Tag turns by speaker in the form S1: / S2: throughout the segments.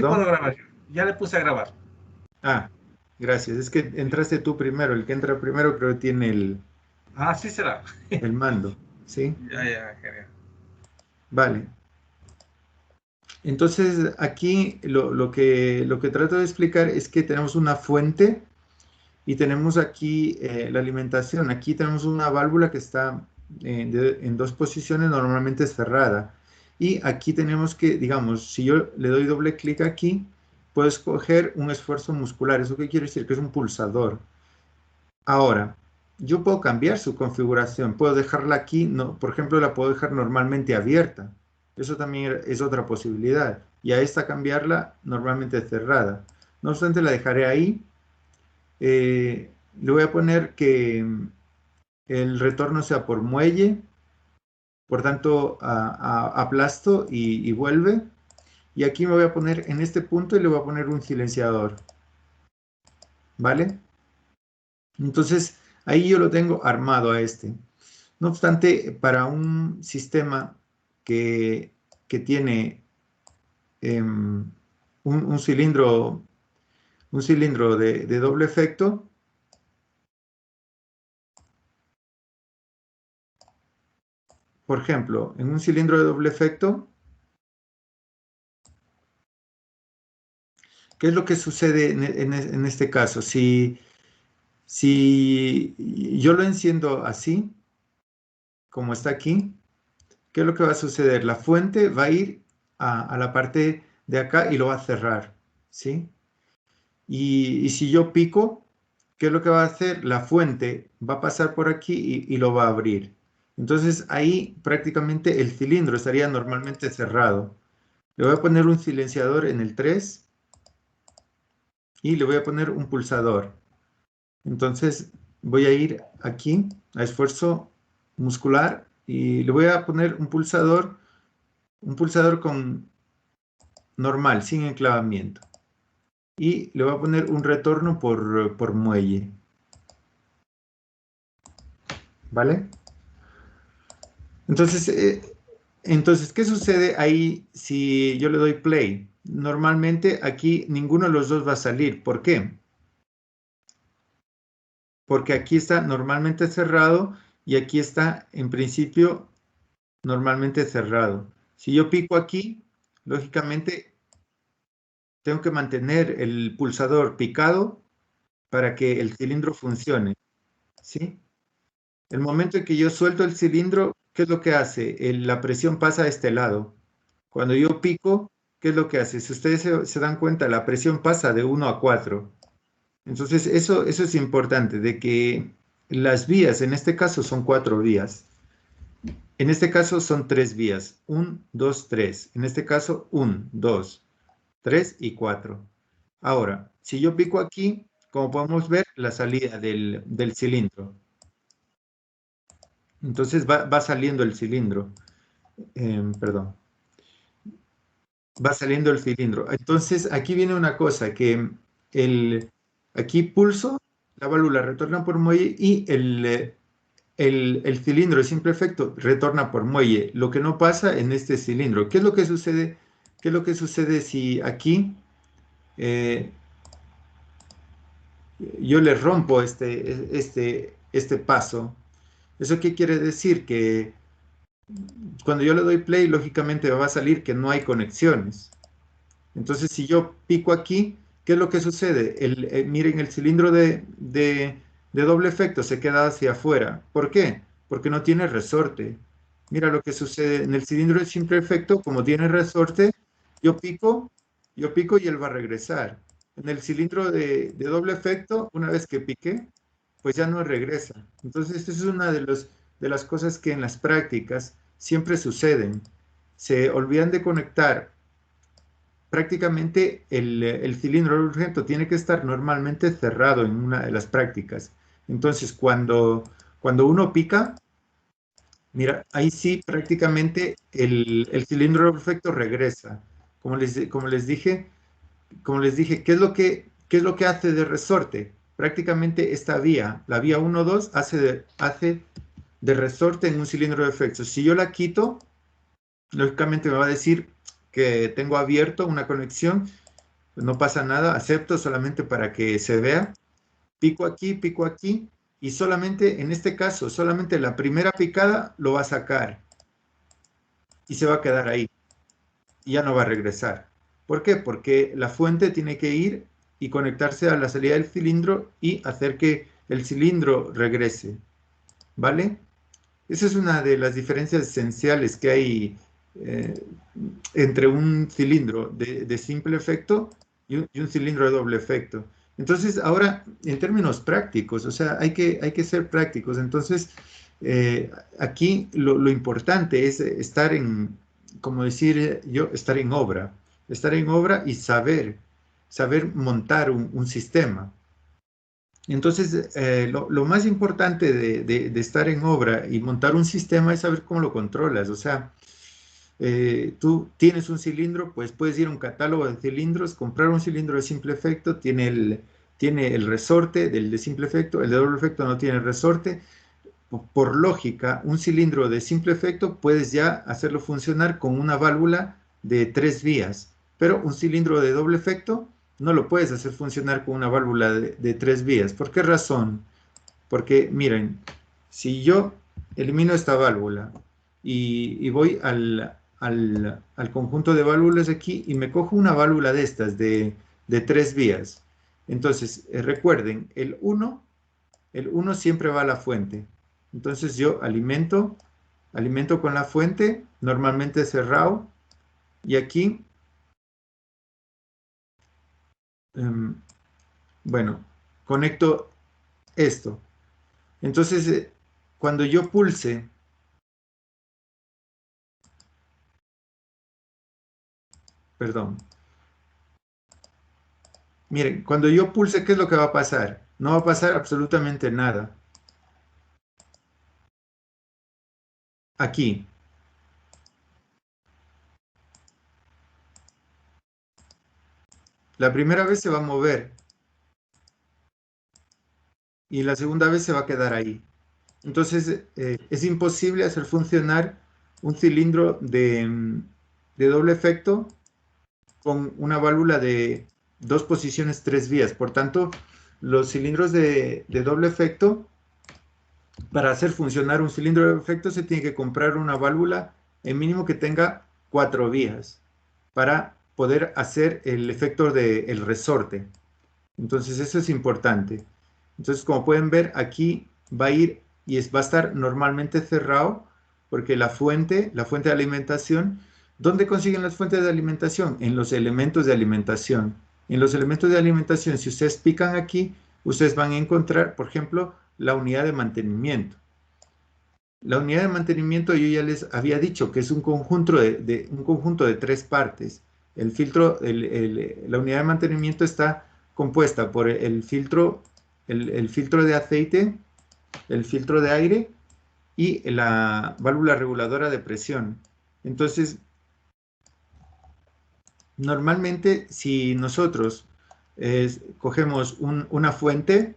S1: sí puedo
S2: ¿Perdón?
S1: grabar. Ya le puse a grabar.
S2: Ah, gracias. Es que entraste tú primero. El que entra primero creo que tiene
S1: Ah, sí será.
S2: el mando. ¿Sí?
S1: Ya, ya, genial.
S2: Vale. Entonces, aquí lo que trato de explicar es que tenemos una fuente y tenemos aquí la alimentación. Aquí tenemos una válvula que está en dos posiciones, normalmente cerrada. Y aquí tenemos que, digamos, si yo le doy doble clic aquí, puedo escoger un esfuerzo muscular. ¿Eso qué quiere decir? Que es un pulsador. Ahora, yo puedo cambiar su configuración. Puedo dejarla aquí, no, por ejemplo, la puedo dejar normalmente abierta. Eso también es otra posibilidad. Y a esta cambiarla normalmente cerrada. No obstante, la dejaré ahí. Le voy a poner que el retorno sea por muelle, por tanto aplasto y vuelve. Y aquí me voy a poner en este punto y le voy a poner un silenciador, ¿vale? Entonces ahí yo lo tengo armado a este. No obstante, para un sistema que, que tiene un cilindro, un cilindro de doble efecto, por ejemplo, en un cilindro de doble efecto, ¿qué es lo que sucede en este caso? Si yo lo enciendo así, como está aquí, ¿qué es lo que va a suceder? La fuente va a ir a la parte de acá y lo va a cerrar, ¿sí? Y si yo pico, ¿qué es lo que va a hacer? La fuente va a pasar por aquí y lo va a abrir. Entonces ahí prácticamente el cilindro estaría normalmente cerrado. Le voy a poner un silenciador en el 3 y le voy a poner un pulsador. Entonces voy a ir aquí a esfuerzo muscular y le voy a poner un pulsador con normal, sin enclavamiento. Y le voy a poner un retorno por muelle, ¿vale? Entonces, ¿qué sucede ahí si yo le doy play? Normalmente aquí ninguno de los dos va a salir. ¿Por qué? Porque aquí está normalmente cerrado y aquí está en principio normalmente cerrado. Si yo pico aquí, lógicamente tengo que mantener el pulsador picado para que el cilindro funcione, ¿sí? El momento en que yo suelto el cilindro, ¿qué es lo que hace? La presión pasa a este lado. Cuando yo pico, ¿qué es lo que hace? Si ustedes se dan cuenta, la presión pasa de 1 a 4. Entonces, eso es importante, de que las vías, en este caso son 4 vías. En este caso son 3 vías. 1, 2, 3. En este caso, 1, 2, 3 y 4. Ahora, si yo pico aquí, como podemos ver, la salida del cilindro. Entonces va saliendo el cilindro. Perdón. Va saliendo el cilindro. Entonces, aquí viene una cosa, que el, aquí pulso, la válvula retorna por muelle y el cilindro de simple efecto retorna por muelle, lo que no pasa en este cilindro. ¿Qué es lo que sucede? ¿Qué es lo que sucede si aquí eh, yo le rompo este paso? ¿Eso qué quiere decir? Que cuando yo le doy play, lógicamente va a salir que no hay conexiones. Entonces, si yo pico aquí, ¿qué es lo que sucede? Miren, el cilindro de doble efecto se queda hacia afuera. ¿Por qué? Porque no tiene resorte. Mira lo que sucede en el cilindro de simple efecto, como tiene resorte, yo pico, yo pico y él va a regresar. En el cilindro de doble efecto, una vez que pique, pues ya no regresa. Entonces, esta es una de las cosas que en las prácticas siempre suceden. Se olvidan de conectar prácticamente el cilindro de urgente tiene que estar normalmente cerrado en una de las prácticas. Entonces, cuando uno pica, mira, ahí sí prácticamente el cilindro perfecto regresa. Como les dije, ¿qué es lo que hace de resorte? Prácticamente esta vía, la vía 1, 2, hace de resorte en un cilindro de efectos. Si yo la quito, lógicamente me va a decir que tengo abierto una conexión no pasa nada, acepto solamente para que se vea. Pico aquí, y solamente, en este caso, solamente la primera picada lo va a sacar y se va a quedar ahí y ya no va a regresar. ¿Por qué? Porque la fuente tiene que ir y conectarse a la salida del cilindro y hacer que el cilindro regrese, ¿vale? Esa es una de las diferencias esenciales que hay eh, entre un cilindro de simple efecto y un cilindro de doble efecto. Entonces, ahora, en términos prácticos, o sea, hay que ser prácticos. Entonces, aquí lo importante es estar en, como decir yo, estar en obra y saber montar un sistema. Entonces, lo más importante de estar en obra y montar un sistema es saber cómo lo controlas. O sea, tú tienes un cilindro, pues puedes ir a un catálogo de cilindros, comprar un cilindro de simple efecto, tiene el resorte del de simple efecto, el de doble efecto no tiene resorte. Por lógica, un cilindro de simple efecto puedes ya hacerlo funcionar con una válvula de 3 vías, pero un cilindro de doble efecto no lo puedes hacer funcionar con una válvula de 3 vías. ¿Por qué razón? Porque miren, si yo elimino esta válvula y voy al conjunto de válvulas aquí y me cojo una válvula de estas de 3 vías, entonces recuerden, el uno siempre va a la fuente. Entonces yo alimento con la fuente, normalmente cerrado, y aquí, em, bueno, conecto esto. Entonces, cuando yo pulse, perdón, miren, cuando yo pulse, ¿qué es lo que va a pasar? No va a pasar absolutamente nada. Aquí, la primera vez se va a mover y la segunda vez se va a quedar ahí. Entonces, es imposible hacer funcionar un cilindro de doble efecto con una válvula de 2 posiciones, 3 vías. Por tanto, los cilindros de doble efecto, para hacer funcionar un cilindro de doble efecto, se tiene que comprar una válvula en mínimo que tenga 4 vías para poder hacer el efecto del resorte. Entonces, eso es importante. Entonces, como pueden ver, aquí va a ir y va a estar normalmente cerrado porque la fuente de alimentación, ¿dónde consiguen las fuentes de alimentación? En los elementos de alimentación. En los elementos de alimentación, si ustedes pican aquí, ustedes van a encontrar, por ejemplo, la unidad de mantenimiento. La unidad de mantenimiento yo ya les había dicho que es un conjunto de 3 partes. El filtro, la unidad de mantenimiento está compuesta por el filtro de aceite, el filtro de aire y la válvula reguladora de presión. Entonces, normalmente si nosotros cogemos una fuente,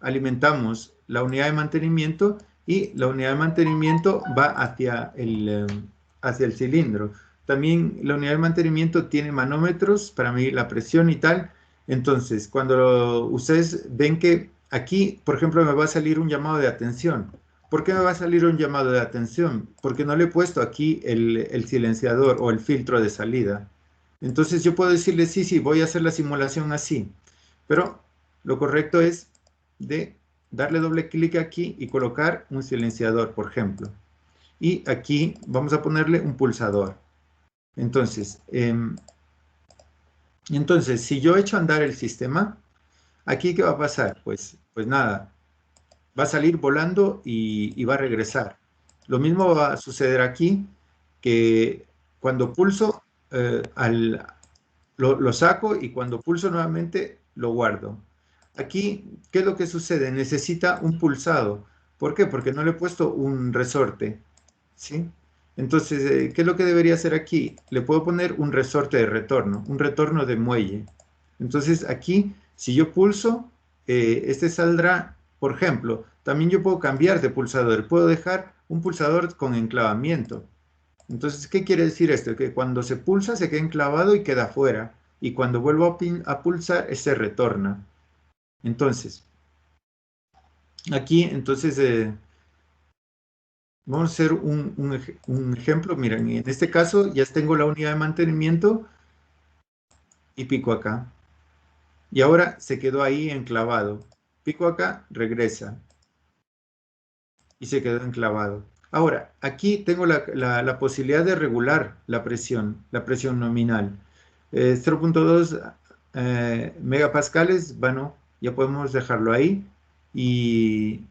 S2: alimentamos la unidad de mantenimiento y la unidad de mantenimiento va hacia el cilindro. También la unidad de mantenimiento tiene manómetros para medir la presión y tal. Entonces, cuando ustedes ven que aquí, por ejemplo, me va a salir un llamado de atención. ¿Por qué me va a salir un llamado de atención? Porque no le he puesto aquí el silenciador o el filtro de salida. Entonces yo puedo decirle, sí, sí, voy a hacer la simulación así. Pero lo correcto es de darle doble clic aquí y colocar un silenciador, por ejemplo. Y aquí vamos a ponerle un pulsador. Entonces, si yo echo a andar el sistema, aquí ¿qué va a pasar? Pues nada, va a salir volando y va a regresar. Lo mismo va a suceder aquí, que cuando pulso, lo saco y cuando pulso nuevamente lo guardo. Aquí, ¿qué es lo que sucede? Necesita un pulsado. ¿Por qué? Porque no le he puesto un resorte, ¿sí? Entonces, ¿qué es lo que debería hacer aquí? Le puedo poner un resorte de retorno, un retorno de muelle. Entonces, aquí, si yo pulso, este saldrá, por ejemplo, también yo puedo cambiar de pulsador. Puedo dejar un pulsador con enclavamiento. Entonces, ¿qué quiere decir esto? Que cuando se pulsa se queda enclavado y queda fuera. y cuando vuelvo a pulsar, se retorna. Entonces, aquí, entonces, vamos a hacer un ejemplo. Miren, en este caso ya tengo la unidad de mantenimiento y pico acá. Y ahora se quedó ahí enclavado. Pico acá, regresa. Y se quedó enclavado. Ahora, aquí tengo la posibilidad de regular la presión nominal. 0.2 megapascales, bueno, ya podemos dejarlo ahí. Y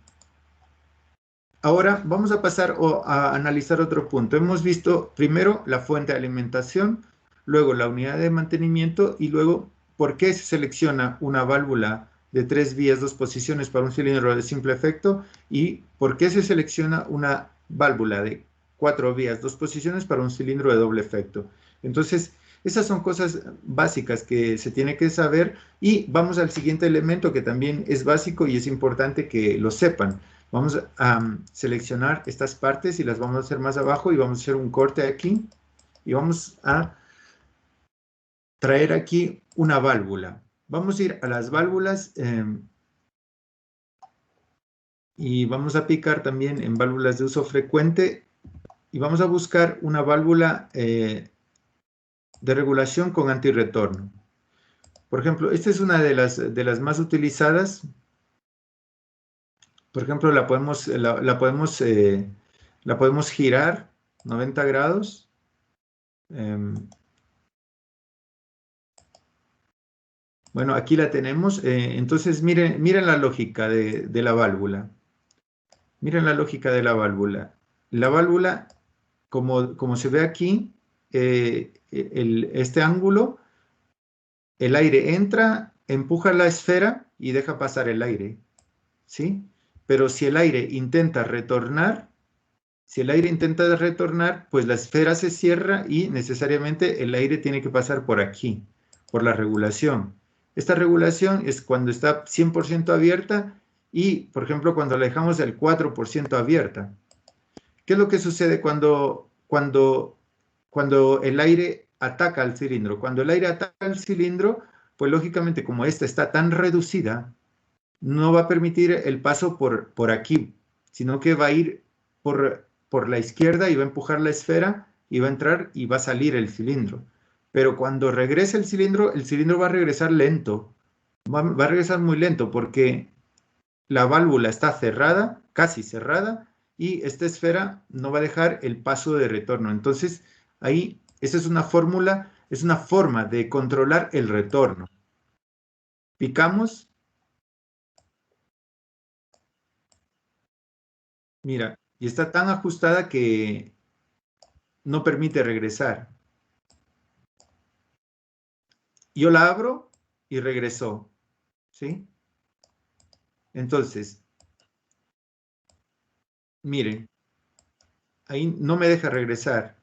S2: ahora vamos a pasar a analizar otro punto. Hemos visto primero la fuente de alimentación, luego la unidad de mantenimiento y luego por qué se selecciona una válvula de 3 vías, 2 posiciones para un cilindro de simple efecto y por qué se selecciona una válvula de 4 vías, 2 posiciones para un cilindro de doble efecto. Entonces, esas son cosas básicas que se tiene que saber y vamos al siguiente elemento que también es básico y es importante que lo sepan. Vamos a seleccionar estas partes y las vamos a hacer más abajo y vamos a hacer un corte aquí y vamos a traer aquí una válvula. Vamos a ir a las válvulas y vamos a picar también en válvulas de uso frecuente y vamos a buscar una válvula de regulación con antirretorno. Por ejemplo, esta es una de las más utilizadas. Por ejemplo, la podemos girar 90 grados. Bueno, aquí la tenemos. Entonces, miren la lógica de la válvula. Miren la lógica de la válvula. La válvula, como se ve aquí, este ángulo, el aire entra, empuja la esfera y deja pasar el aire. ¿Sí? Pero si el aire intenta retornar, pues la esfera se cierra y necesariamente el aire tiene que pasar por aquí, por la regulación. Esta regulación es cuando está 100% abierta y, por ejemplo, cuando la dejamos el 4% abierta. ¿Qué es lo que sucede cuando el aire ataca al cilindro? Cuando el aire ataca al cilindro, pues lógicamente como esta está tan reducida, no va a permitir el paso por aquí, sino que va a ir por la izquierda y va a empujar la esfera y va a entrar y va a salir el cilindro. Pero cuando regrese el cilindro va a regresar lento. Va a regresar muy lento porque la válvula está cerrada, casi cerrada, y esta esfera no va a dejar el paso de retorno. Entonces, ahí, esa es una fórmula, es una forma de controlar el retorno. Picamos. Mira, y está tan ajustada que no permite regresar. Yo la abro y regresó, ¿sí? Entonces, miren, ahí no me deja regresar.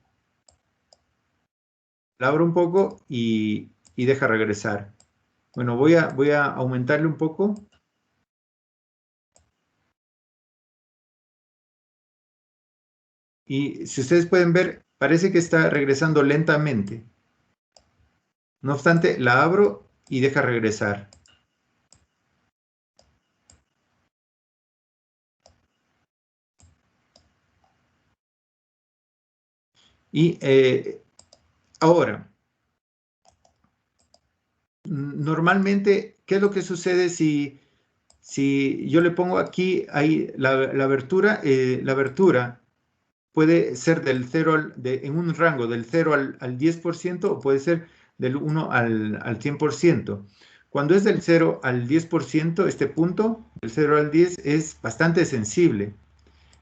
S2: La abro un poco y deja regresar. Bueno, voy a aumentarle un poco. Y si ustedes pueden ver, parece que está regresando lentamente. No obstante, la abro y deja regresar. Y ahora, normalmente, ¿qué es lo que sucede si yo le pongo aquí ahí la abertura? La abertura puede ser en un rango del 0 al 10% o puede ser del 1 al 100%. Cuando es del 0 al 10%, este punto, del 0 al 10, es bastante sensible.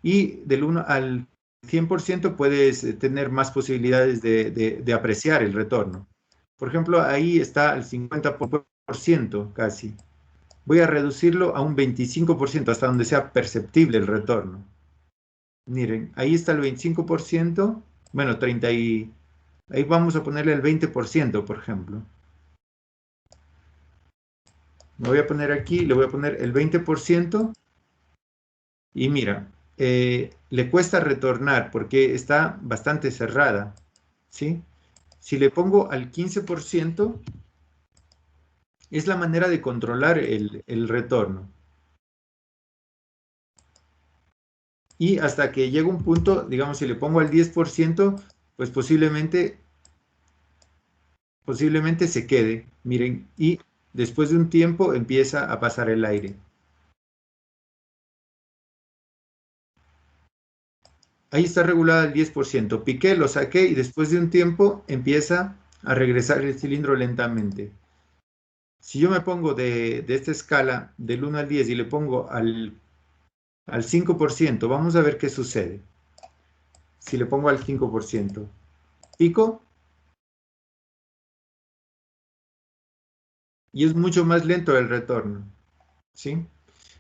S2: Y del 1 al 100% puedes tener más posibilidades de apreciar el retorno. Por ejemplo, ahí está al 50% casi. Voy a reducirlo a un 25% hasta donde sea perceptible el retorno. Miren, ahí está el 25%, bueno, ahí vamos a ponerle el 20%, por ejemplo. Me voy a poner aquí, le voy a poner el 20% y mira, le cuesta retornar porque está bastante cerrada, ¿sí? Si le pongo al 15%, Es la manera de controlar el retorno. Y hasta que llega un punto, digamos, si le pongo al 10%, pues posiblemente se quede, miren, y después de un tiempo empieza a pasar el aire. Ahí está regulada el 10%. Piqué, lo saqué y después de un tiempo empieza a regresar el cilindro lentamente. Si yo me pongo de esta escala del 1 al 10 y le pongo al 5%, vamos a ver qué sucede. Si le pongo al 5%, pico y es mucho más lento el retorno, ¿sí?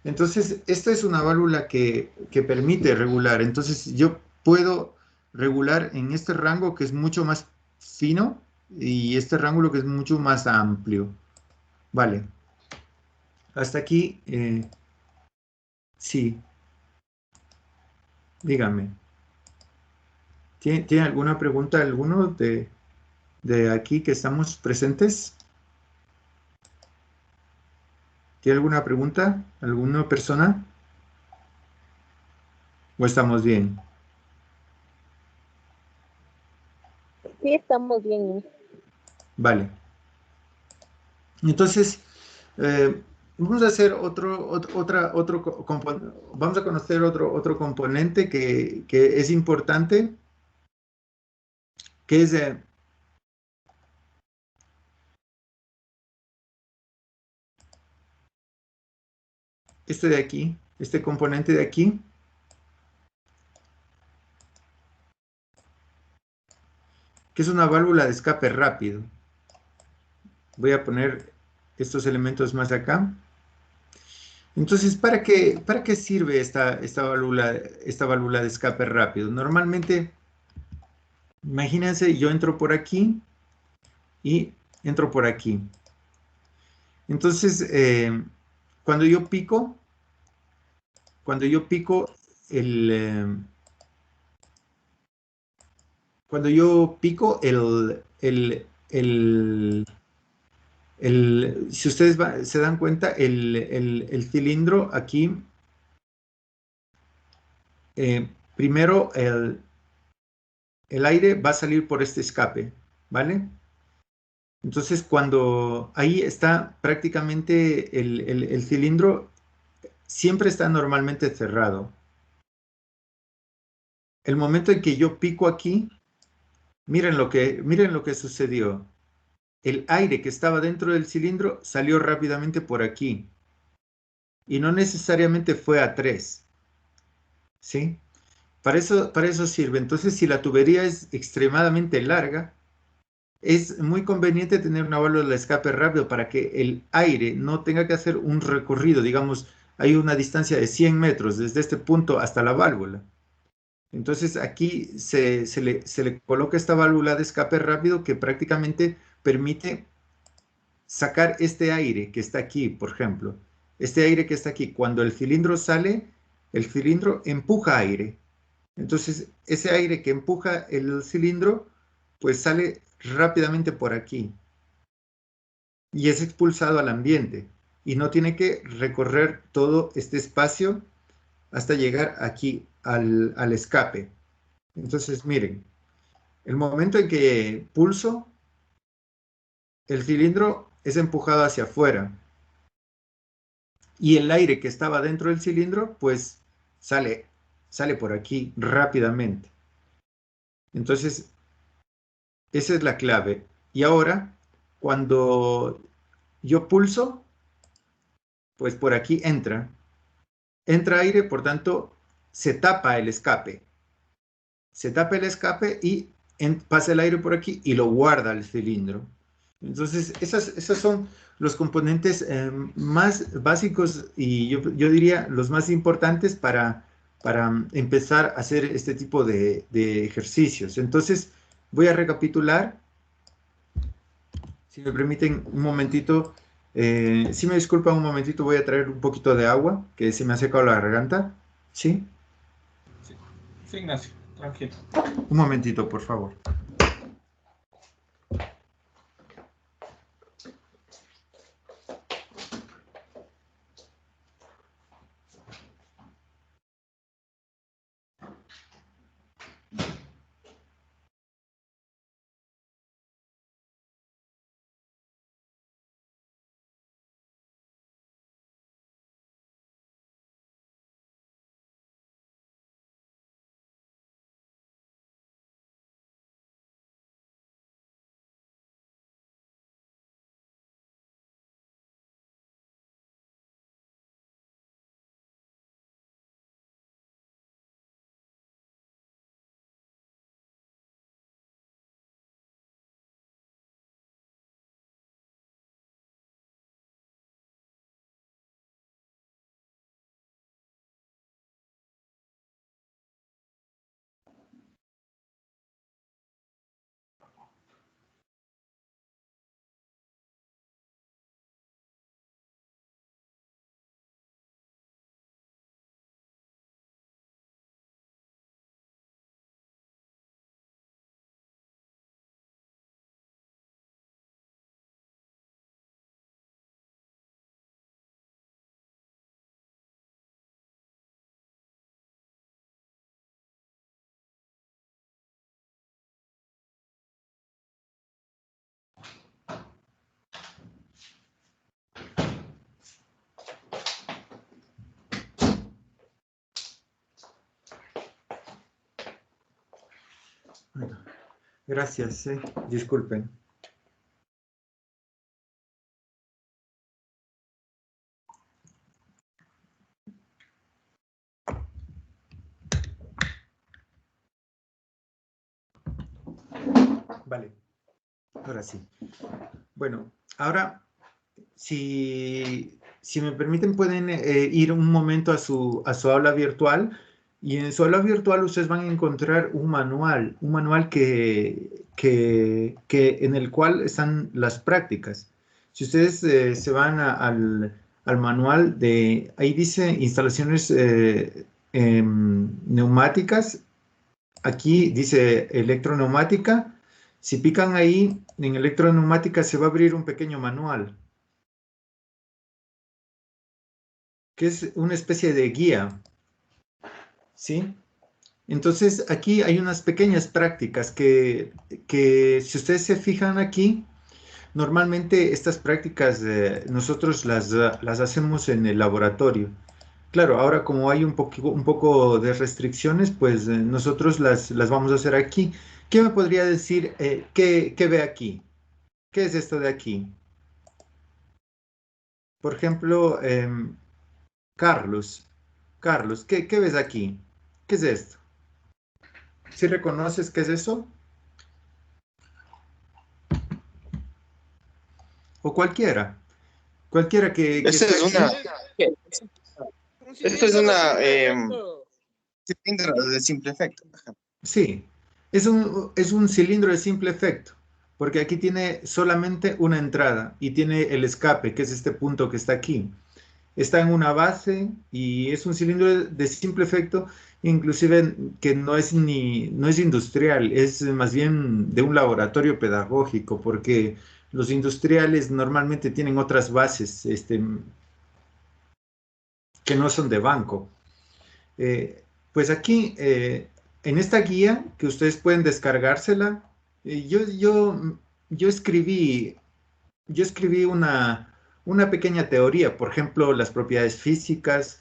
S2: Entonces, esta es una válvula que permite regular. Entonces, yo puedo regular en este rango que es mucho más fino y este rango que es mucho más amplio. Vale. Hasta aquí, sí, dígame. ¿Tiene alguna pregunta alguno de aquí que estamos presentes? ¿Tiene alguna pregunta? ¿Alguna persona? ¿O estamos bien?
S3: Sí, estamos bien.
S2: Vale. Entonces, vamos a hacer vamos a conocer otro componente que es importante, que es este de aquí, este componente de aquí, que es una válvula de escape rápido. Voy a poner estos elementos más acá. Entonces, ¿para qué sirve esta válvula de escape rápido? Normalmente, imagínense, yo entro por aquí y entro por aquí. Entonces, cuando yo pico el, cuando yo pico si ustedes se dan cuenta, el cilindro aquí, primero el aire va a salir por este escape, ¿vale? Entonces, cuando ahí está prácticamente el cilindro, siempre está normalmente cerrado. El momento en que yo pico aquí, miren lo que sucedió. El aire que estaba dentro del cilindro salió rápidamente por aquí y no necesariamente fue a 3, ¿sí? Para eso sirve. Entonces, si la tubería es extremadamente larga, es muy conveniente tener una válvula de escape rápido para que el aire no tenga que hacer un recorrido. Digamos, hay una distancia de 100 metros desde este punto hasta la válvula. Entonces aquí se le coloca esta válvula de escape rápido que prácticamente permite sacar este aire que está aquí, por ejemplo. Este aire que está aquí, cuando el cilindro sale, el cilindro empuja aire. Entonces, ese aire que empuja el cilindro, pues sale rápidamente por aquí y es expulsado al ambiente y no tiene que recorrer todo este espacio hasta llegar aquí al escape. Entonces, miren, el momento en que pulso, el cilindro es empujado hacia afuera y el aire que estaba dentro del cilindro, pues sale por aquí rápidamente. Entonces, esa es la clave. Y ahora, cuando yo pulso, pues por aquí entra aire, por tanto, se tapa el escape. Se tapa el escape y pasa el aire por aquí y lo guarda el cilindro. Entonces, esos son los componentes más básicos y yo diría los más importantes para empezar a hacer este tipo de ejercicios. Entonces, voy a recapitular. Si me permiten un momentito, si me disculpan un momentito, voy a traer un poquito de agua, que se me ha secado la garganta. ¿Sí?
S1: Sí, sí, Ignacio, tranquilo.
S2: Un momentito, por favor. Gracias, disculpen. Vale, ahora sí. Bueno, ahora, si me permiten, pueden ir un momento a su aula virtual, y en su aula virtual ustedes van a encontrar un manual en el cual están las prácticas. Si ustedes se van al manual ahí dice instalaciones neumáticas, aquí dice electroneumática. Si pican ahí en electroneumática se va a abrir un pequeño manual, que es una especie de guía, ¿sí? Entonces, aquí hay unas pequeñas prácticas que si ustedes se fijan aquí, normalmente estas prácticas nosotros las hacemos en el laboratorio. Claro, ahora como hay un poco de restricciones, pues nosotros las vamos a hacer aquí. ¿Qué me podría decir? ¿Qué ve aquí? ¿Qué es esto de aquí? Por ejemplo, Carlos, ¿qué ves aquí? ¿Qué es esto? ¿Sí reconoces qué es eso? O cualquiera que
S4: Esta
S2: esté
S4: es
S2: aquí.
S4: una, esto es una cilindro de simple efecto. Ajá.
S2: Sí, es un cilindro de simple efecto, porque aquí tiene solamente una entrada y tiene el escape, que es este punto que está aquí. Está en una base y es un cilindro de simple efecto, inclusive que no es industrial, es más bien de un laboratorio pedagógico, porque los industriales normalmente tienen otras bases que no son de banco. Pues aquí, en esta guía, que ustedes pueden descargársela, yo escribí una pequeña teoría, por ejemplo, las propiedades físicas,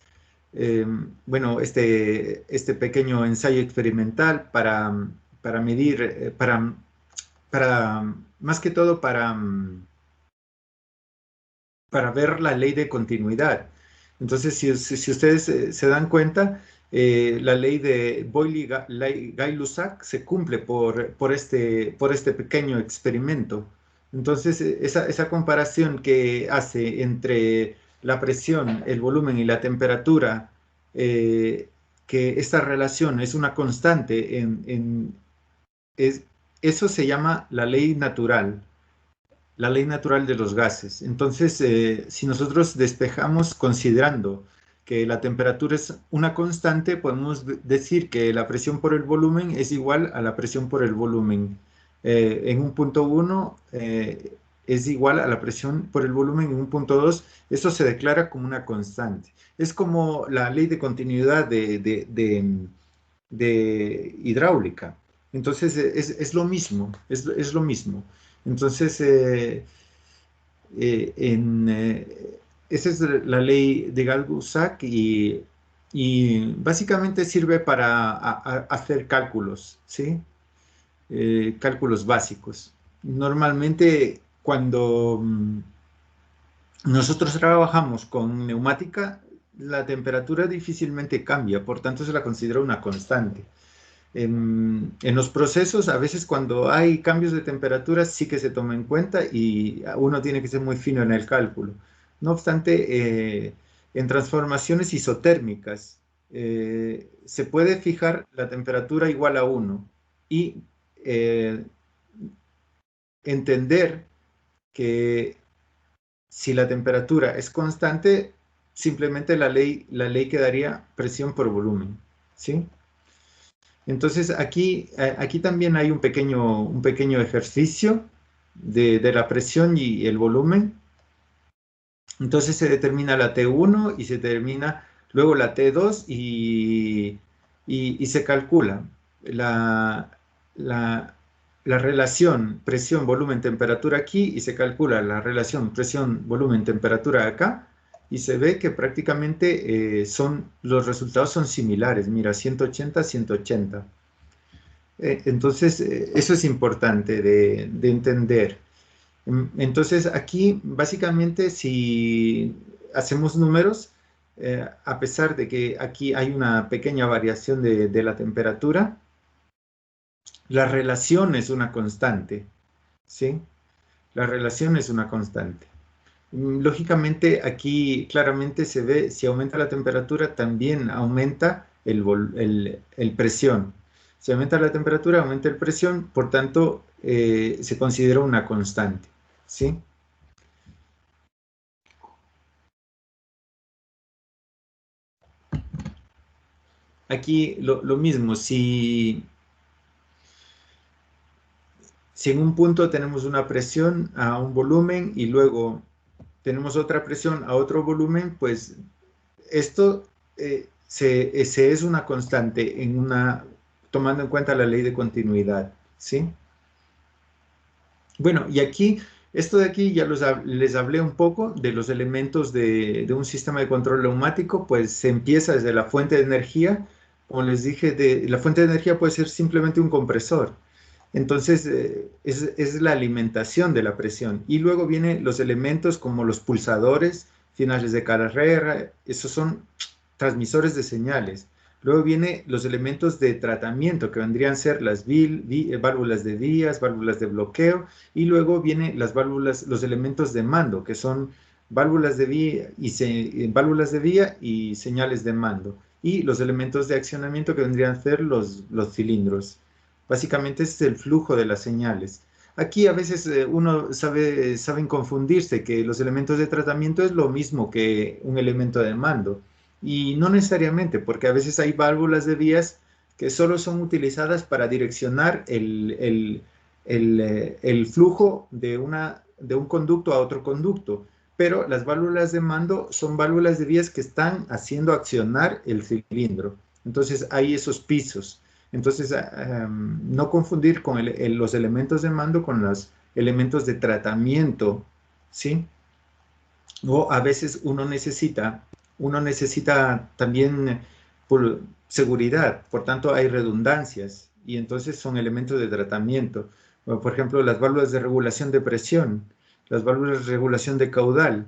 S2: bueno, este pequeño ensayo experimental para medir, más que todo para ver la ley de continuidad. Entonces, si ustedes se dan cuenta, la ley de Boyle-Gay-Lussac se cumple por este pequeño experimento. Entonces, esa comparación que hace entre la presión, el volumen y la temperatura, que esta relación es una constante, eso se llama la ley natural de los gases. Entonces, si nosotros despejamos considerando que la temperatura es una constante, podemos decir que la presión por el volumen es igual a la presión por el volumen. En un punto 1 es igual a la presión por el volumen en un punto 2. Eso se declara como una constante. Es como la ley de continuidad de hidráulica. Entonces, es lo mismo, es lo mismo. Entonces, esa es la ley de Gay-Lussac y básicamente sirve para hacer cálculos, ¿sí? Cálculos básicos. Normalmente, cuando nosotros trabajamos con neumática, la temperatura difícilmente cambia, por tanto se la considera una constante. En los procesos, a veces cuando hay cambios de temperatura, sí que se toma en cuenta y uno tiene que ser muy fino en el cálculo. No obstante, en transformaciones isotérmicas, se puede fijar la temperatura igual a 1 y entender que si la temperatura es constante, simplemente la ley quedaría presión por volumen, ¿sí? Entonces aquí también hay un pequeño ejercicio de la presión y el volumen. Entonces se determina la T1 y se determina luego la T2 y se calcula la relación presión, volumen, temperatura aquí y se calcula la relación presión, volumen, temperatura acá y se ve que prácticamente los resultados son similares. Mira, 180, 180. Entonces, eso es importante de entender. Entonces, aquí, básicamente, si hacemos números, a pesar de que aquí hay una pequeña variación de la temperatura, la relación es una constante, ¿sí? La relación es una constante. Lógicamente, aquí claramente se ve, si aumenta la temperatura, también aumenta el presión. Si aumenta la temperatura, aumenta el presión, por tanto, se considera una constante, ¿sí? Aquí lo mismo, si en un punto tenemos una presión a un volumen y luego tenemos otra presión a otro volumen, pues esto se es una constante tomando en cuenta la ley de continuidad, ¿sí? Bueno, y aquí, esto de aquí ya les hablé un poco de los elementos de un sistema de control neumático, pues se empieza desde la fuente de energía. Como les dije, la fuente de energía puede ser simplemente un compresor. Entonces, es la alimentación de la presión. Y luego vienen los elementos como los pulsadores, finales de carrera, esos son transmisores de señales. Luego vienen los elementos de tratamiento, que vendrían a ser las válvulas de vías, válvulas de bloqueo, y luego vienen las válvulas, los elementos de mando, que son válvulas de vía y señales de mando. Y los elementos de accionamiento, que vendrían a ser los cilindros. Básicamente es el flujo de las señales. Aquí a veces saben confundirse que los elementos de tratamiento es lo mismo que un elemento de mando. Y no necesariamente, porque a veces hay válvulas de vías que solo son utilizadas para direccionar el flujo de un conducto a otro conducto. Pero las válvulas de mando son válvulas de vías que están haciendo accionar el cilindro. Entonces hay esos pisos. Entonces, no confundir con los elementos de mando con los elementos de tratamiento, ¿sí? O a veces uno necesita también por seguridad, por tanto hay redundancias, y entonces son elementos de tratamiento. Por ejemplo, las válvulas de regulación de presión, las válvulas de regulación de caudal,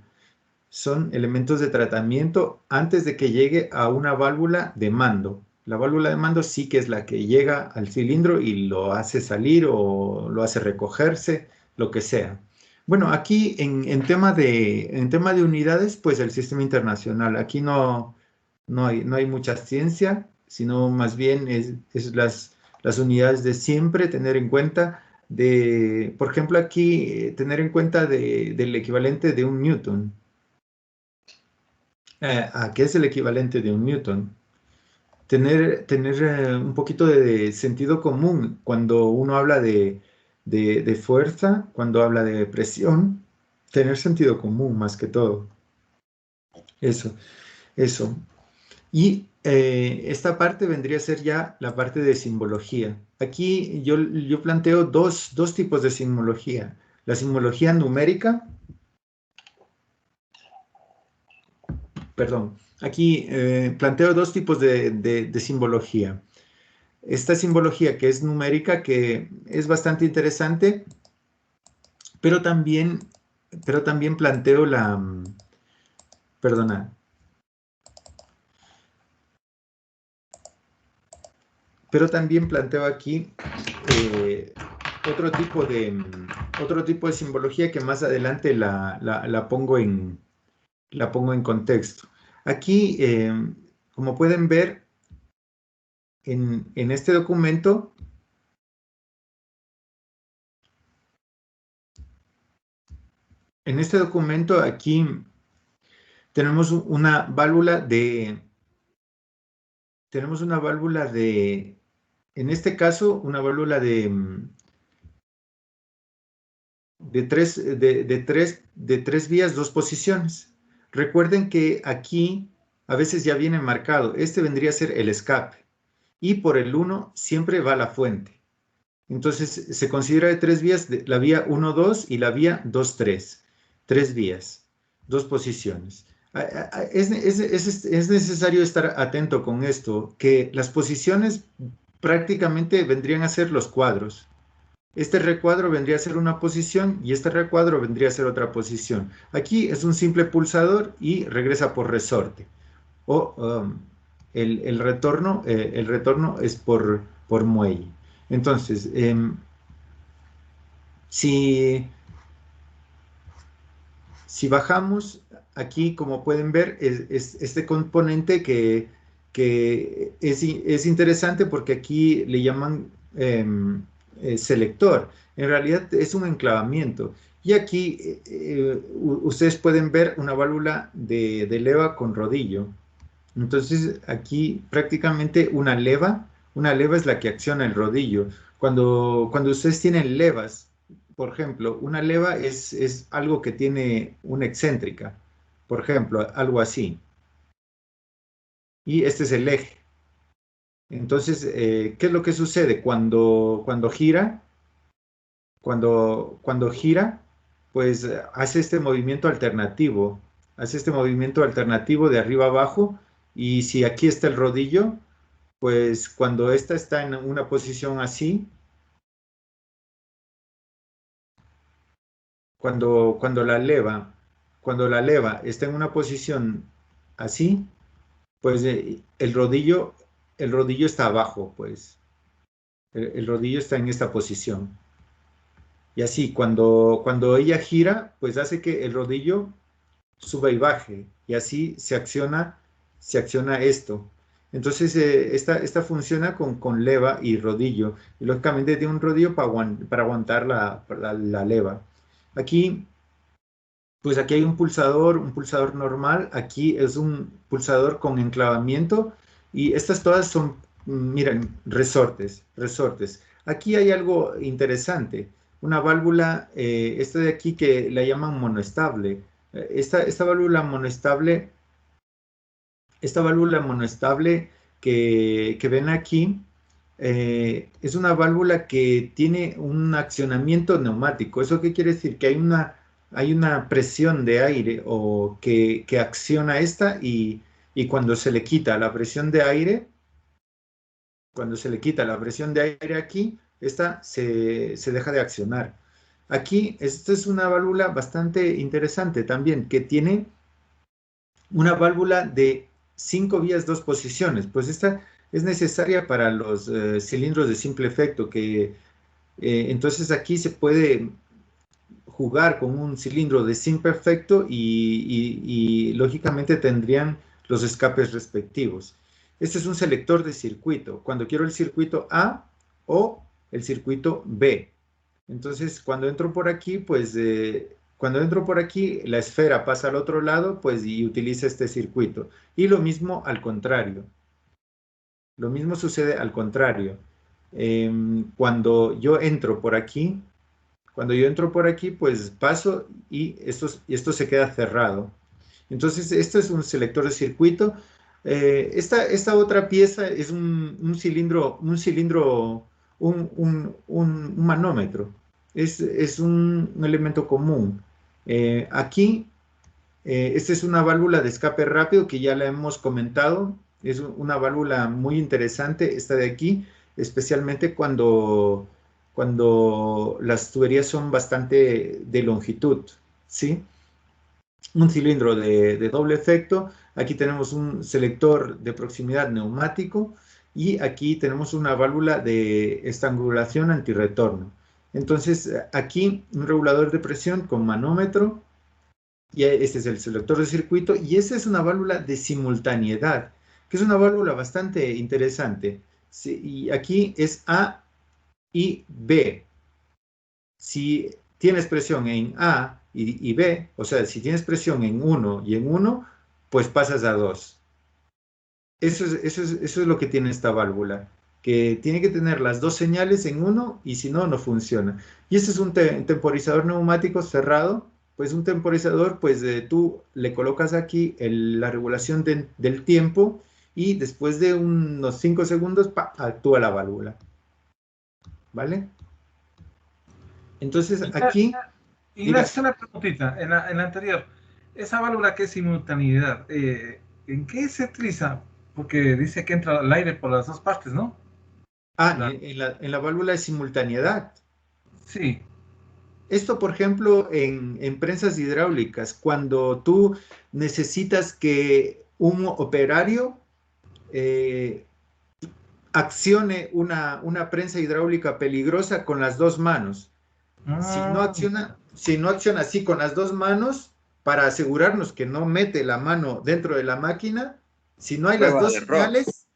S2: son elementos de tratamiento antes de que llegue a una válvula de mando. La válvula de mando sí que es la que llega al cilindro y lo hace salir o lo hace recogerse, lo que sea. Bueno, aquí en tema de unidades, pues el sistema internacional. Aquí no hay mucha ciencia, sino más bien es las unidades de siempre, tener en cuenta por ejemplo, aquí tener en cuenta del equivalente de un newton. ¿A qué es el equivalente de un newton? Tener un poquito de sentido común cuando uno habla de fuerza, cuando habla de presión, tener sentido común más que todo. Eso. Y esta parte vendría a ser ya la parte de simbología. Aquí yo planteo dos tipos de simbología. La simbología numérica, perdón, aquí planteo dos tipos de simbología. Esta simbología que es numérica, que es bastante interesante, pero también planteo perdona. Pero también planteo aquí otro tipo de simbología que más adelante la pongo en contexto. Aquí, como pueden ver, en este documento, aquí tenemos una válvula en este caso, una válvula de tres vías, dos posiciones. Recuerden que aquí a veces ya viene marcado. Este vendría a ser el escape. Y por el 1 siempre va la fuente. Entonces se considera de tres vías, la vía 1, 2 y la vía 2, 3. Tres vías, dos posiciones. Es necesario estar atento con esto, que las posiciones prácticamente vendrían a ser los cuadros. Este recuadro vendría a ser una posición y este recuadro vendría a ser otra posición. Aquí es un simple pulsador y regresa por resorte. O el retorno es por muelle. Entonces, si bajamos, aquí como pueden ver, es este componente que es interesante porque aquí le llaman selector. En realidad es un enclavamiento. Y aquí ustedes pueden ver una válvula de leva con rodillo. Entonces aquí prácticamente una leva es la que acciona el rodillo. Cuando ustedes tienen levas, por ejemplo, una leva es algo que tiene una excéntrica, por ejemplo, algo así. Y este es el eje. Entonces, ¿qué es lo que sucede? Cuando gira, cuando gira, pues hace este movimiento alternativo. Hace este movimiento alternativo de arriba abajo. Y si aquí está el rodillo, pues cuando esta está en una posición así, cuando la leva está en una posición así, pues el rodillo está abajo, pues el rodillo está en esta posición. Y así, cuando ella gira, pues hace que el rodillo suba y baje, y así se acciona esto. Entonces, esta funciona con leva y rodillo, y lógicamente tiene un rodillo para aguantar la leva. Aquí, pues aquí hay un pulsador normal, aquí es un pulsador con enclavamiento, y estas todas son, miren, resortes. Aquí hay algo interesante, una válvula, esta de aquí que la llaman monoestable. Esta válvula monoestable que ven aquí, es una válvula que tiene un accionamiento neumático. ¿Eso qué quiere decir? Que hay una presión de aire o que acciona esta y cuando se le quita la presión de aire, aquí, esta se deja de accionar. Aquí, esta es una válvula bastante interesante también, que tiene una válvula de 5 vías, 2 posiciones. Pues esta es necesaria para los cilindros de simple efecto, que entonces aquí se puede jugar con un cilindro de simple efecto y lógicamente tendrían los escapes respectivos. Este es un selector de circuito, cuando quiero el circuito A o el circuito B. Entonces, cuando entro por aquí, pues la esfera pasa al otro lado, pues y utiliza este circuito. Y lo mismo al contrario. Lo mismo sucede al contrario. Cuando yo entro por aquí, pues paso y esto se queda cerrado. Entonces, esto es un selector de circuito. Esta otra pieza es un cilindro, un manómetro. Es un elemento común. Aquí, esta es una válvula de escape rápido que ya la hemos comentado. Es una válvula muy interesante, esta de aquí, especialmente cuando las tuberías son bastante de longitud, ¿sí? Un cilindro de doble efecto. Aquí tenemos un selector de proximidad neumático y aquí tenemos una válvula de estrangulación antirretorno. Entonces, aquí un regulador de presión con manómetro, y este es el selector de circuito, y esta es una válvula de simultaneidad, que es una válvula bastante interesante. Sí, y aquí es A y B. Si tienes presión en A y B, o sea, si tienes presión en 1 y en 1, pues pasas a 2. Eso es lo que tiene esta válvula, que tiene que tener las dos señales en uno y si no, no funciona. Y este es un temporizador neumático cerrado. Pues un temporizador, pues tú le colocas aquí la regulación del tiempo y después de unos 5 segundos, actúa la válvula. ¿Vale? Entonces aquí...
S1: Ignacio, una preguntita. En la anterior, esa válvula que es simultaneidad, ¿en qué se utiliza? Porque dice que entra el aire por las dos partes, ¿no?
S2: En la válvula de simultaneidad.
S1: Sí.
S2: Esto, por ejemplo, en prensas hidráulicas, cuando tú necesitas que un operario accione una prensa hidráulica peligrosa con las dos manos. Si no acciona así con las dos manos, para asegurarnos que no mete la mano dentro de la máquina, si no hay las dos señales,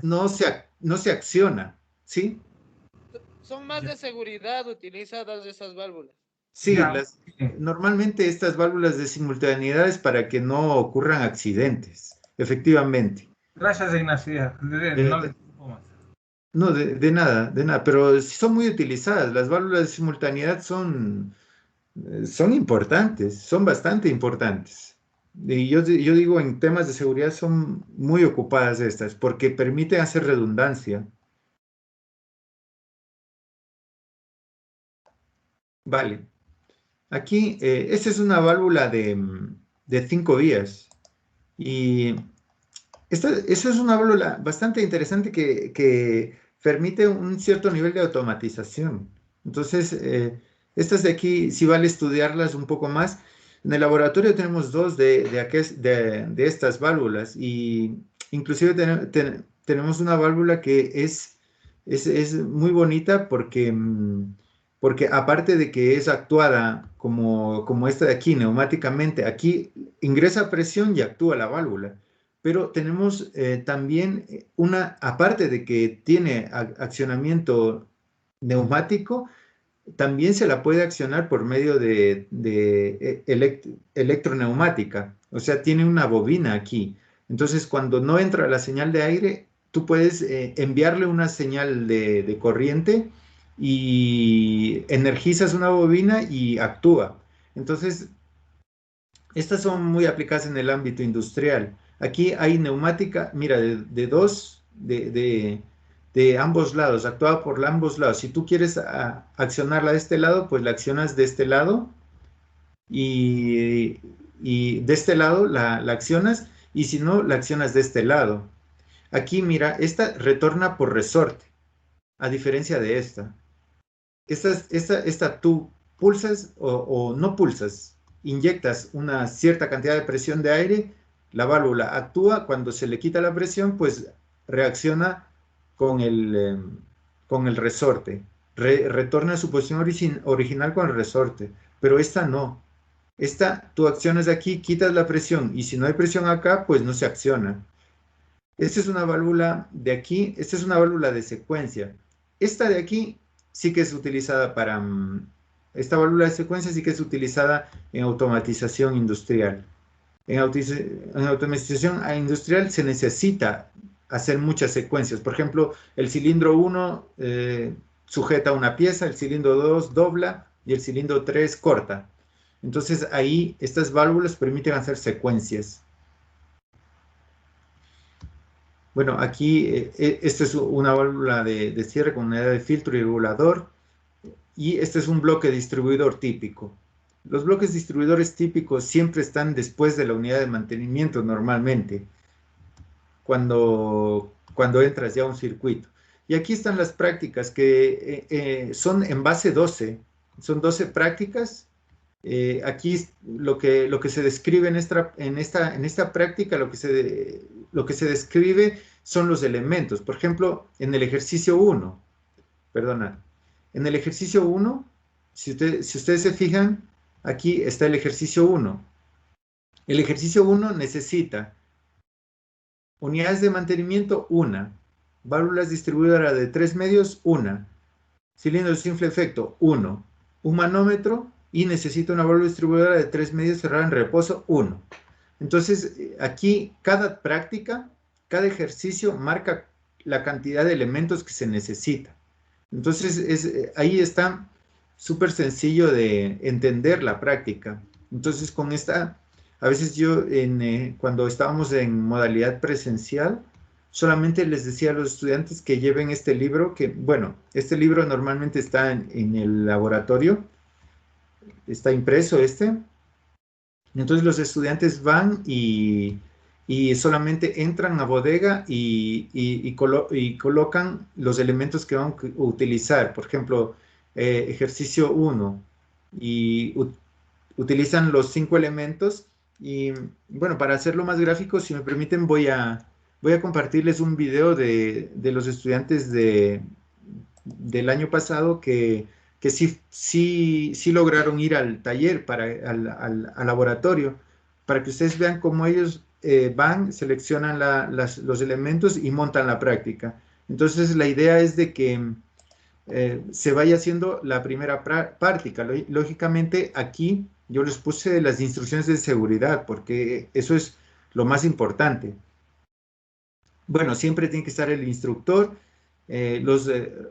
S2: no se acciona, ¿sí?
S5: Son más de seguridad utilizadas esas válvulas.
S2: Sí, normalmente estas válvulas de simultaneidad es para que no ocurran accidentes, efectivamente.
S1: Gracias, Ignacia. No le digo más.
S2: No, de nada, pero son muy utilizadas. Las válvulas de simultaneidad son importantes, son bastante importantes. Y yo digo, en temas de seguridad son muy ocupadas estas, porque permiten hacer redundancia. Vale. Aquí, esta es una válvula de 5 vías. Y esa es una válvula bastante interesante que permite un cierto nivel de automatización. Entonces, estas de aquí, si vale estudiarlas un poco más. En el laboratorio tenemos dos de estas válvulas y inclusive tenemos una válvula que es muy bonita porque aparte de que es actuada como esta de aquí, neumáticamente, aquí ingresa presión y actúa la válvula. Pero tenemos también aparte de que tiene accionamiento neumático, también se la puede accionar por medio de electroneumática. O sea, tiene una bobina aquí. Entonces, cuando no entra la señal de aire, tú puedes enviarle una señal de corriente y energizas una bobina y actúa. Entonces, estas son muy aplicadas en el ámbito industrial. Aquí hay neumática, mira, de ambos lados, actúa por ambos lados. Si tú quieres accionarla de este lado, pues la accionas de este lado y de este lado la accionas y si no, la accionas de este lado. Aquí, mira, esta retorna por resorte, a diferencia de esta. Esta tú pulsas o no pulsas, inyectas una cierta cantidad de presión de aire, la válvula actúa, cuando se le quita la presión, pues reacciona con el resorte, retorna a su posición original con el resorte, pero esta no. Esta, tú accionas de aquí, quitas la presión, y si no hay presión acá, pues no se acciona. Esta es una válvula de aquí, esta es una válvula de secuencia. Esta de aquí sí que es utilizada esta válvula de secuencia sí que es utilizada en automatización industrial. En automatización industrial se necesita hacer muchas secuencias. Por ejemplo, el cilindro 1 sujeta una pieza, el cilindro 2 dobla y el cilindro 3 corta. Entonces ahí estas válvulas permiten hacer secuencias. Bueno, aquí esta es una válvula de cierre con unidad de filtro y regulador. Y este es un bloque distribuidor típico. Los bloques distribuidores típicos siempre están después de la unidad de mantenimiento normalmente, cuando entras ya a un circuito. Y aquí están las prácticas que son en base 12. Son 12 prácticas. Aquí lo que se describe en esta práctica, lo que se describe son los elementos. Por ejemplo, en el ejercicio 1, perdona, en el ejercicio 1, si ustedes se fijan, aquí está el ejercicio 1. El ejercicio 1 necesita unidades de mantenimiento, 1. Válvulas distribuidoras de 3 medios, 1. Cilindro de simple efecto, 1. Un manómetro y necesita una válvula distribuidora de 3 medios cerrada en reposo, 1. Entonces, aquí cada práctica, cada ejercicio marca la cantidad de elementos que se necesita. Entonces, ahí está súper sencillo de entender la práctica. Entonces, con esta, a veces yo, cuando estábamos en modalidad presencial, solamente les decía a los estudiantes que lleven este libro, este libro normalmente está en el laboratorio, está impreso Entonces los estudiantes van y y solamente entran a bodega y colocan los elementos que van a utilizar. Por ejemplo, ejercicio 1, y utilizan los 5 elementos. Y bueno, para hacerlo más gráfico, si me permiten, voy a compartirles un video de los estudiantes del año pasado que sí lograron ir al taller, al laboratorio, para que ustedes vean cómo ellos van, seleccionan los elementos y montan la práctica. Entonces, la idea es de que se vaya haciendo la primera práctica. Lógicamente, aquí yo les puse las instrucciones de seguridad, porque eso es lo más importante. Bueno, siempre tiene que estar el instructor.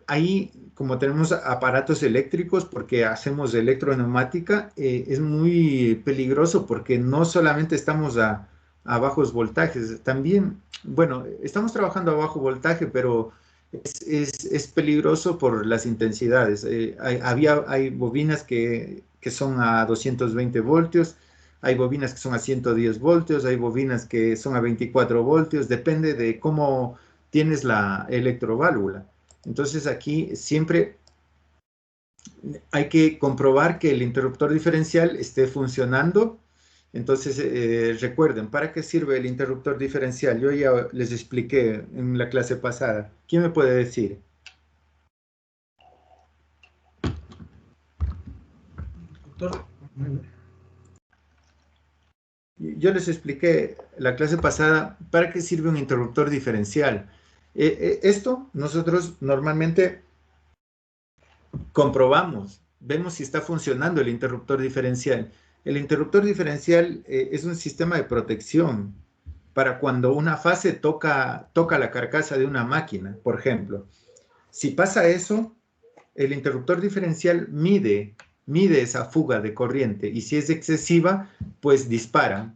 S2: Ahí, como tenemos aparatos eléctricos, porque hacemos electroneumática, es muy peligroso porque no solamente estamos a bajos voltajes, también, bueno, estamos trabajando a bajo voltaje, pero es peligroso por las intensidades. Hay bobinas que son a 220 voltios, hay bobinas que son a 110 voltios, hay bobinas que son a 24 voltios, depende de cómo tienes la electroválvula. Entonces aquí siempre hay que comprobar que el interruptor diferencial esté funcionando. Entonces recuerden, ¿para qué sirve el interruptor diferencial? Yo ya les expliqué en la clase pasada. ¿Quién me puede decir?
S1: Doctor,
S2: Yo les expliqué la clase pasada para qué sirve un interruptor diferencial. Esto nosotros normalmente comprobamos, vemos si está funcionando el interruptor diferencial. El interruptor diferencial es un sistema de protección para cuando una fase toca la carcasa de una máquina, por ejemplo. Si pasa eso, el interruptor diferencial mide esa fuga de corriente, y si es excesiva, pues dispara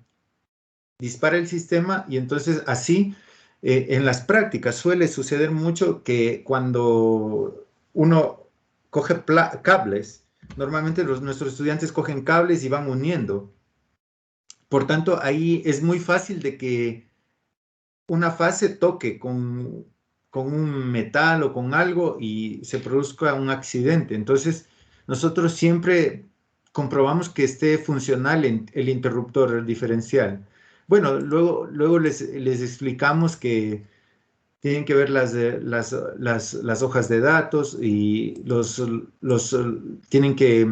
S2: el sistema. Y entonces así, en las prácticas suele suceder mucho que cuando uno coge cables, normalmente nuestros estudiantes cogen cables y van uniendo. Por tanto, ahí es muy fácil de que una fase toque con un metal o con algo y se produzca un accidente. Entonces, nosotros siempre comprobamos que esté funcional el interruptor diferencial. Bueno, luego les explicamos que tienen que ver las hojas de datos, y tienen que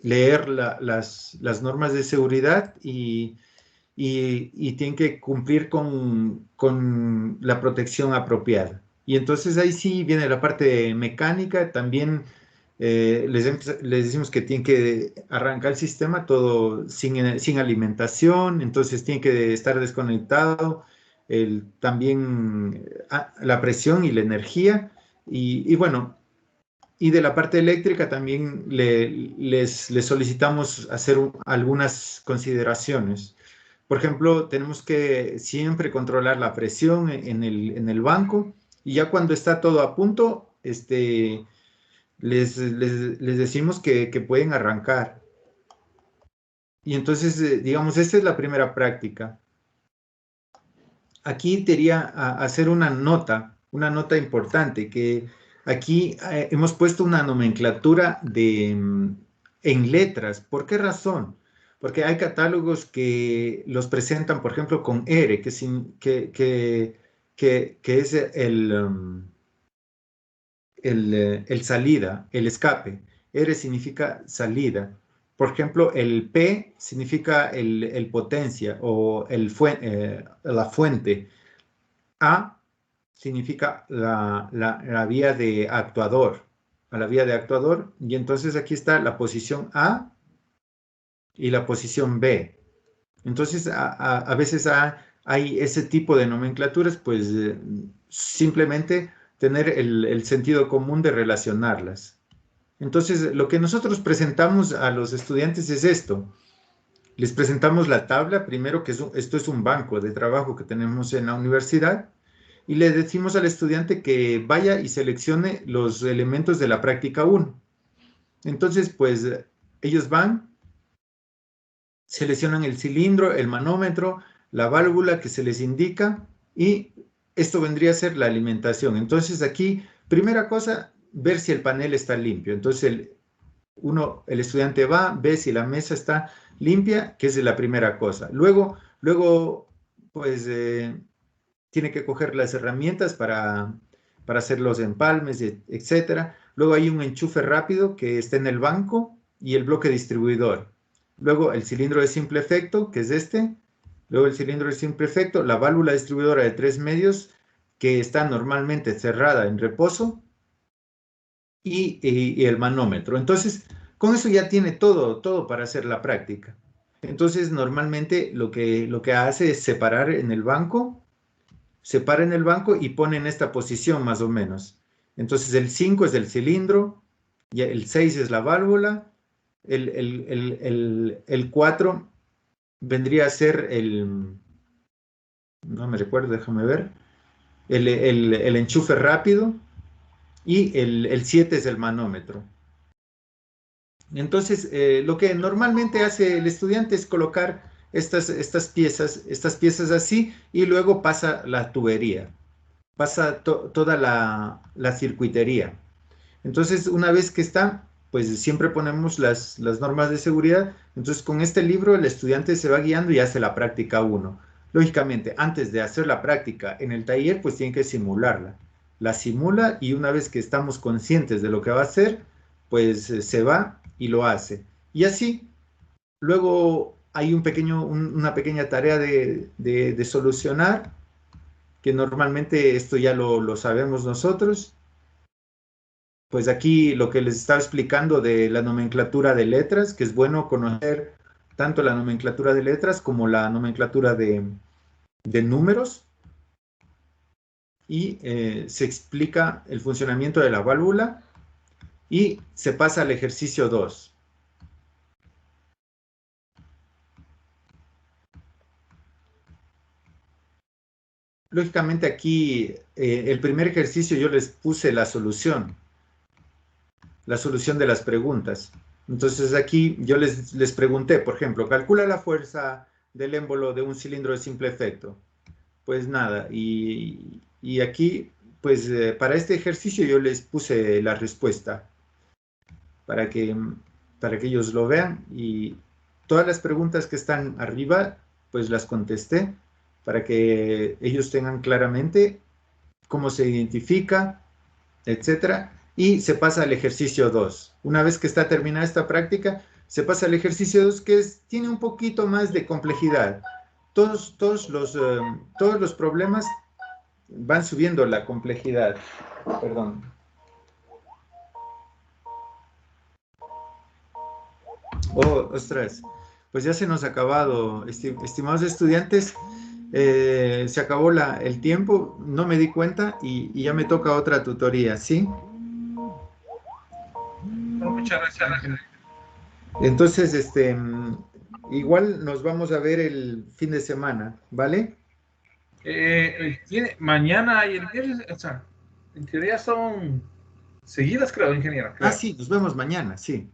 S2: leer las normas de seguridad, y tienen que cumplir con la protección apropiada. Y entonces ahí sí viene la parte mecánica. También les decimos que tienen que arrancar el sistema todo sin alimentación, entonces tiene que estar desconectado también la presión y la energía. Y bueno, y de la parte eléctrica también les solicitamos hacer algunas consideraciones. Por ejemplo, tenemos que siempre controlar la presión en el banco, y ya cuando está todo a punto, les decimos que pueden arrancar. Y entonces, digamos, esta es la primera práctica. Aquí quería hacer una nota importante, que aquí hemos puesto una nomenclatura en letras. ¿Por qué razón? Porque hay catálogos que los presentan, por ejemplo, con R, que es el salida, el escape. R significa salida. Por ejemplo, el P significa el potencia o la fuente. A significa la vía de actuador, y entonces aquí está la posición A y la posición B. Entonces, a veces hay ese tipo de nomenclaturas, pues simplemente tener el sentido común de relacionarlas. Entonces, lo que nosotros presentamos a los estudiantes es esto. Les presentamos la tabla, primero, que esto es un banco de trabajo que tenemos en la universidad, y le decimos al estudiante que vaya y seleccione los elementos de la práctica 1. Entonces, pues, ellos van, seleccionan el cilindro, el manómetro, la válvula que se les indica y esto vendría a ser la alimentación. Entonces aquí, primera cosa, ver si el panel está limpio. Entonces el estudiante va, ve si la mesa está limpia, que es la primera cosa. Luego pues tiene que coger las herramientas para hacer los empalmes, etcétera. Luego hay un enchufe rápido que está en el banco y el bloque distribuidor. Luego el cilindro de simple efecto, que es este. Luego el cilindro de simple efecto, la válvula distribuidora de 3 medios, que está normalmente cerrada en reposo, y el manómetro. Entonces, con eso ya tiene todo para hacer la práctica. Entonces, normalmente lo que hace es separar en el banco, separa en el banco y pone en esta posición más o menos. Entonces, el 5 es el cilindro, y el 6 es la válvula, el 4 vendría a ser no me recuerdo, déjame ver, el enchufe rápido, y el 7 es el manómetro. Entonces, lo que normalmente hace el estudiante es colocar estas piezas así, y luego pasa la tubería, pasa toda la circuitería. Entonces, una vez que está, pues siempre ponemos las normas de seguridad. Entonces, con este libro el estudiante se va guiando y hace la práctica 1. Lógicamente, antes de hacer la práctica en el taller, pues tiene que simularla. La simula, y una vez que estamos conscientes de lo que va a hacer, pues se va y lo hace. Y así, luego hay una pequeña tarea de solucionar, que normalmente esto ya lo sabemos nosotros. Pues aquí lo que les estaba explicando de la nomenclatura de letras, que es bueno conocer tanto la nomenclatura de letras como la nomenclatura de números. Y se explica el funcionamiento de la válvula y se pasa al ejercicio 2. Lógicamente aquí el primer ejercicio yo les puse la solución de las preguntas. Entonces aquí yo les pregunté, por ejemplo, calcula la fuerza del émbolo de un cilindro de simple efecto. Pues nada, y aquí, pues para este ejercicio yo les puse la respuesta para que ellos lo vean, y todas las preguntas que están arriba, pues las contesté para que ellos tengan claramente cómo se identifica, etcétera, y se pasa al ejercicio 2. Una vez que está terminada esta práctica, se pasa al ejercicio 2, que tiene un poquito más de complejidad. Todos los problemas van subiendo la complejidad. Perdón. Oh, ostras. Pues ya se nos ha acabado, estimados estudiantes. Se acabó el tiempo, no me di cuenta, y ya me toca otra tutoría, ¿sí?
S1: Muchas gracias.
S2: Entonces, igual nos vamos a ver el fin de semana, ¿vale?
S1: Mañana y el viernes, o sea, en teoría son seguidas, creo, ingeniero. Creo.
S2: Ah, sí, nos vemos mañana, sí.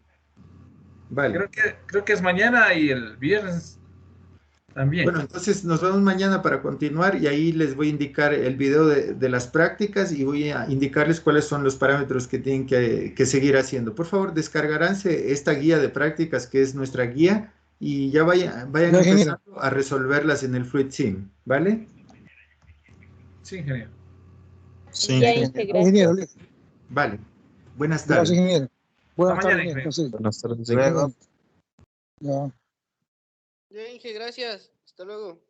S2: Vale.
S1: Creo que es mañana y el viernes también.
S2: Bueno, entonces nos vemos mañana para continuar, y ahí les voy a indicar el video de las prácticas, y voy a indicarles cuáles son los parámetros que tienen que seguir haciendo. Por favor, descargaránse esta guía de prácticas, que es nuestra guía, y ya vayan empezando a resolverlas en el FluidSim, ¿vale?
S1: Sí, ingeniero.
S4: Sí,
S3: ingeniero.
S2: Vale. Buenas tardes.
S6: Gracias, ingeniero. Buenas
S1: Mañana,
S6: tardes.
S1: ingeniero.
S6: Entonces,
S4: buenas tardes.
S6: ya.
S5: Bien, Inge, gracias. Hasta luego.